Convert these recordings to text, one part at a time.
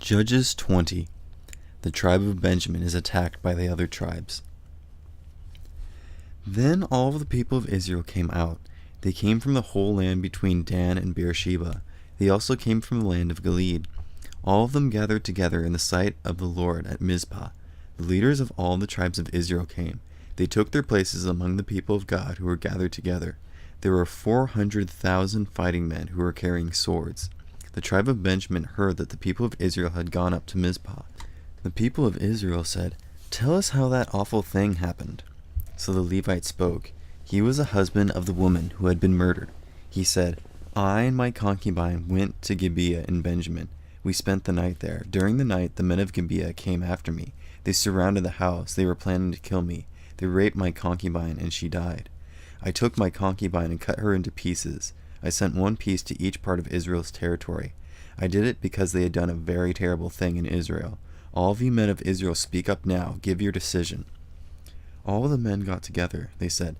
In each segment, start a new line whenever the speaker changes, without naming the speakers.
Judges 20. The tribe of Benjamin is attacked by the other tribes. Then all of the people of Israel came out. They came from the whole land between Dan and Beersheba. They also came from the land of Gilead. All of them gathered together in the sight of the Lord at Mizpah. The leaders of all the tribes of Israel came. They took their places among the people of God who were gathered together. There were 400,000 fighting men who were carrying swords. The tribe of Benjamin heard that the people of Israel had gone up to Mizpah. The people of Israel said, "Tell us how that awful thing happened." So the Levite spoke. He was a husband of the woman who had been murdered. He said, "I and my concubine went to Gibeah in Benjamin. We spent the night there. During the night, the men of Gibeah came after me. They surrounded the house. They were planning to kill me. They raped my concubine, and she died. I took my concubine and cut her into pieces. I sent one piece to each part of Israel's territory. I did it because they had done a very terrible thing in Israel. All of you men of Israel, speak up now. Give your decision." All the men got together. They said,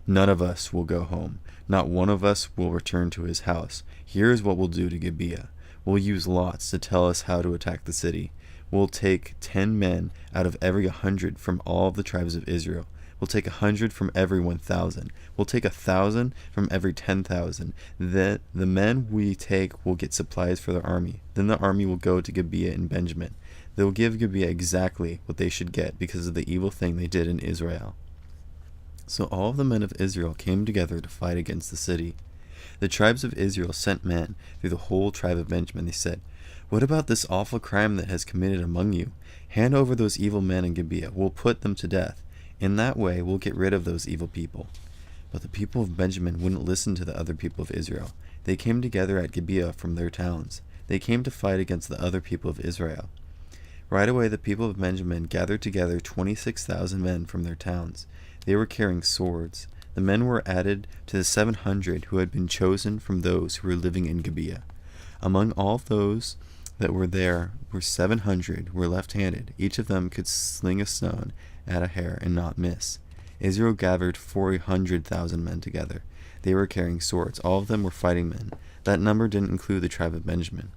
"None of us will go home. Not one of us will return to his house. Here is what we'll do to Gibeah. We'll use lots to tell us how to attack the city. We'll take 10 men out of every 100 from all of the tribes of Israel. We'll take 100 from every 1,000. We'll take 1,000 from every 10,000. Then the men we take will get supplies for the army. Then the army will go to Gibeah in Benjamin. They'll give Gibeah exactly what they should get because of the evil thing they did in Israel." So all of the men of Israel came together to fight against the city. The tribes of Israel sent men through the whole tribe of Benjamin. They said, "What about this awful crime that has committed among you? Hand over those evil men in Gibeah. We'll put them to death. In that way, we'll get rid of those evil people." But the people of Benjamin wouldn't listen to the other people of Israel. They came together at Gibeah from their towns. They came to fight against the other people of Israel. Right away, the people of Benjamin gathered together 26,000 men from their towns. They were carrying swords. The men were added to the 700 who had been chosen from those who were living in Gibeah. Among all those that were there were 700 who were left-handed. Each of them could sling a stone at a hair and not miss. Israel gathered 400,000 men together. They were carrying swords. All of them were fighting men. That number didn't include the tribe of Benjamin.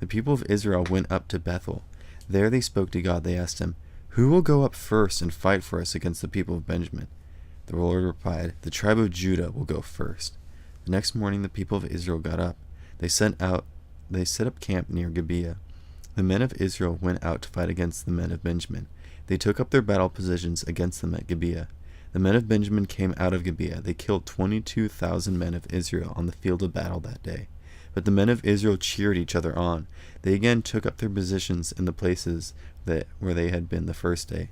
The people of Israel went up to Bethel. There they spoke to God. They asked him, "Who will go up first and fight for us against the people of Benjamin?" The Lord replied, "The tribe of Judah will go first." The next morning the people of Israel got up. They set up camp near Gibeah. The men of Israel went out to fight against the men of Benjamin. They took up their battle positions against them at Gibeah. The men of Benjamin came out of Gibeah. They killed 22,000 men of Israel on the field of battle that day. But the men of Israel cheered each other on. They again took up their positions in the places where they had been the first day.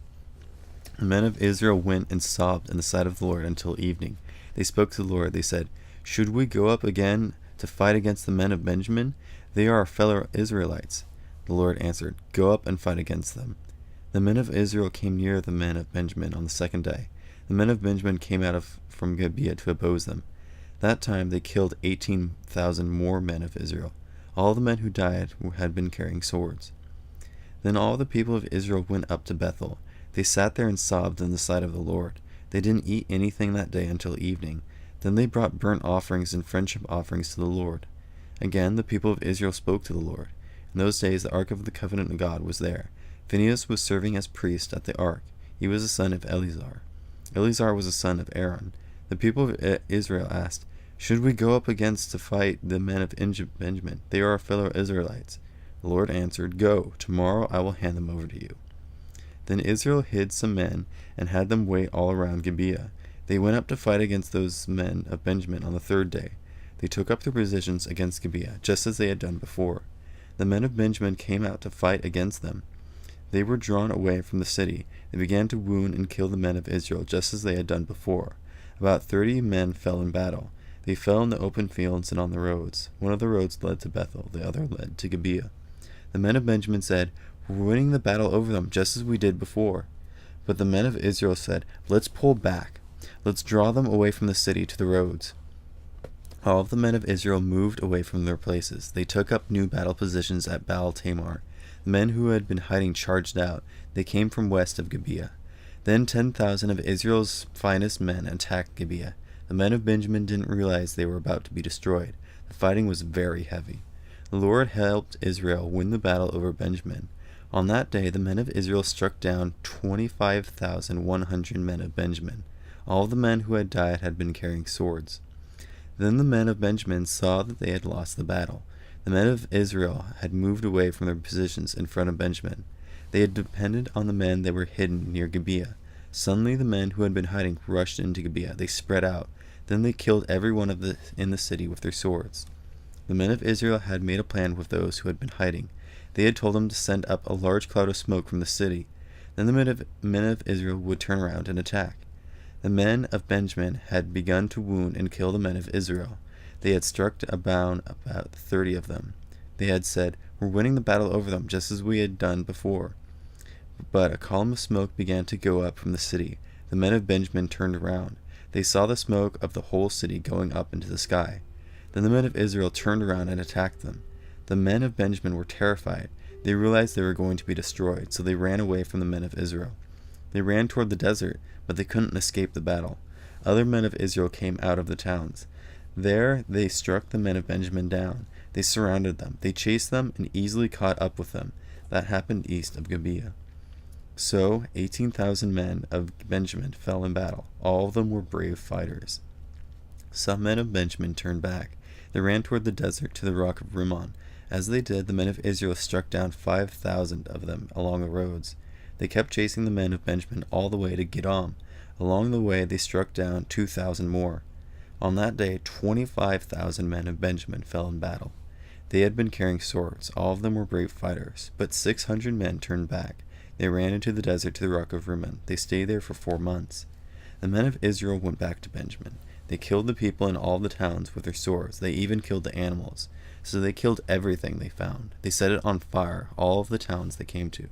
The men of Israel went and sobbed in the sight of the Lord until evening. They spoke to the Lord. They said, "Should we go up again to fight against the men of Benjamin? They are our fellow Israelites." The Lord answered, "Go up and fight against them." The men of Israel came near the men of Benjamin on the second day. The men of Benjamin came out from Gibeah to oppose them. That time they killed 18,000 more men of Israel. All the men who died had been carrying swords. Then all the people of Israel went up to Bethel. They sat there and sobbed in the sight of the Lord. They didn't eat anything that day until evening. Then they brought burnt offerings and friendship offerings to the Lord. Again the people of Israel spoke to the Lord. In those days the ark of the covenant of God was there. Phinehas was serving as priest at the ark. He was a son of Eleazar. Eleazar was a son of Aaron. The people of Israel asked, "Should we go up against to fight the men of Benjamin? They are our fellow Israelites." The Lord answered, "Go, tomorrow I will hand them over to you." Then Israel hid some men and had them wait all around Gibeah. They went up to fight against those men of Benjamin on the third day. They took up their positions against Gibeah, just as they had done before. The men of Benjamin came out to fight against them. They were drawn away from the city. They began to wound and kill the men of Israel, just as they had done before. About 30 men fell in battle. They fell in the open fields and on the roads. One of the roads led to Bethel, the other led to Gibeah. The men of Benjamin said, "We're winning the battle over them, just as we did before." But the men of Israel said, "Let's pull back. Let's draw them away from the city to the roads." All of the men of Israel moved away from their places. They took up new battle positions at Baal Tamar. The men who had been hiding charged out. They came from west of Gibeah. Then 10,000 of Israel's finest men attacked Gibeah. The men of Benjamin didn't realize they were about to be destroyed. The fighting was very heavy. The Lord helped Israel win the battle over Benjamin. On that day, the men of Israel struck down 25,100 men of Benjamin. All the men who had died had been carrying swords. Then the men of Benjamin saw that they had lost the battle. The men of Israel had moved away from their positions in front of Benjamin. They had depended on the men that were hidden near Gibeah. Suddenly the men who had been hiding rushed into Gibeah. They spread out. Then they killed every one in the city with their swords. The men of Israel had made a plan with those who had been hiding. They had told them to send up a large cloud of smoke from the city. Then the men of Israel would turn around and attack. The men of Benjamin had begun to wound and kill the men of Israel. They had struck down about 30 of them. They had said, "We're winning the battle over them, just as we had done before." But a column of smoke began to go up from the city. The men of Benjamin turned around. They saw the smoke of the whole city going up into the sky. Then the men of Israel turned around and attacked them. The men of Benjamin were terrified. They realized they were going to be destroyed, so they ran away from the men of Israel. They ran toward the desert, but they couldn't escape the battle. Other men of Israel came out of the towns. There they struck the men of Benjamin down. They surrounded them. They chased them and easily caught up with them. That happened east of Gibeah. So 18,000 men of Benjamin fell in battle. All of them were brave fighters. Some men of Benjamin turned back. They ran toward the desert to the rock of Rimmon. As they did, the men of Israel struck down 5,000 of them along the roads. They kept chasing the men of Benjamin all the way to Gidom. Along the way they struck down 2,000 more. On that day 25,000 men of Benjamin fell in battle. They had been carrying swords. All of them were brave fighters. But 600 men turned back. They ran into the desert to the rock of Rimmon. They stayed there for 4 months. The men of Israel went back to Benjamin. They killed the people in all the towns with their swords. They even killed the animals. So they killed everything they found. They set it on fire, all of the towns they came to.